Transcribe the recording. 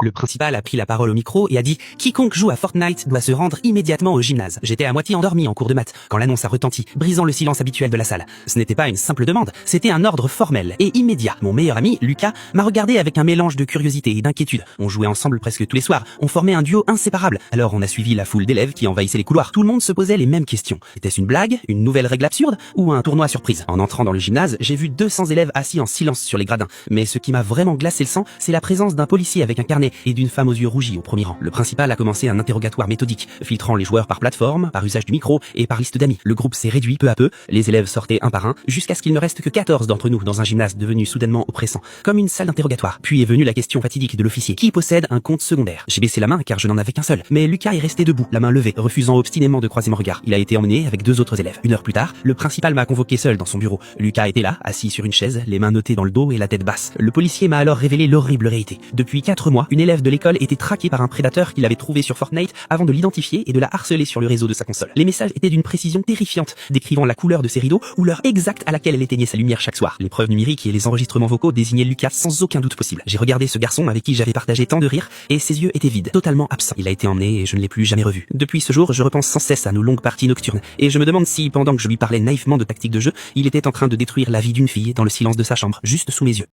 Le principal a pris la parole au micro et a dit « Quiconque joue à Fortnite doit se rendre immédiatement au gymnase ». J'étais à moitié endormi en cours de maths quand l'annonce a retenti, brisant le silence habituel de la salle. Ce n'était pas une simple demande, c'était un ordre formel et immédiat. Mon meilleur ami, Lucas, m'a regardé avec un mélange de curiosité et d'inquiétude. On jouait ensemble presque tous les soirs, on formait un duo inséparable. Alors on a suivi la foule d'élèves qui envahissaient les couloirs. Tout le monde se posait les mêmes questions. Était-ce une blague, une nouvelle règle absurde ou un tournoi surprise? En entrant dans le gymnase, j'ai vu 200 élèves assis en silence sur les gradins. Mais ce qui m'a vraiment glacé le sang, c'est la présence d'un policier avec un carnet et d'une femme aux yeux rougis au premier rang. Le principal a commencé un interrogatoire méthodique, filtrant les joueurs par plateforme, par usage du micro et par liste d'amis. Le groupe s'est réduit peu à peu, les élèves sortaient un par un, jusqu'à ce qu'il ne reste que 14 d'entre nous dans un gymnase devenu soudainement oppressant, comme une salle d'interrogatoire. Puis est venue la question fatidique de l'officier, qui possède un compte secondaire. J'ai baissé la main car je n'en avais qu'un seul, mais Lucas est resté debout, la main levée, refusant obstinément de croiser mon regard. Il a été emmené avec 2 autres élèves. 1 heure plus tard, le principal m'a convoqué seul dans son bureau. Lucas était là, assis sur une chaise, les mains notées dans le dos et la tête basse. Le policier m'a alors révélé l'horrible réalité. Depuis 4 mois, une élève de l'école était traquée par un prédateur qu'il avait trouvé sur Fortnite avant de l'identifier et de la harceler sur le réseau de sa console. Les messages étaient d'une précision terrifiante, décrivant la couleur de ses rideaux ou l'heure exacte à laquelle elle éteignait sa lumière chaque soir. Les preuves numériques et les enregistrements vocaux désignaient Lucas sans aucun doute possible. J'ai regardé ce garçon avec qui j'avais partagé tant de rires et ses yeux étaient vides, totalement absents. Il a été emmené et je ne l'ai plus jamais revu. Depuis ce jour, je repense sans cesse à nos longues parties nocturnes et je me demande si, pendant que je lui parlais naïvement de tactiques de jeu, il était en train de détruire la vie d'une fille dans le silence de sa chambre, juste sous mes yeux.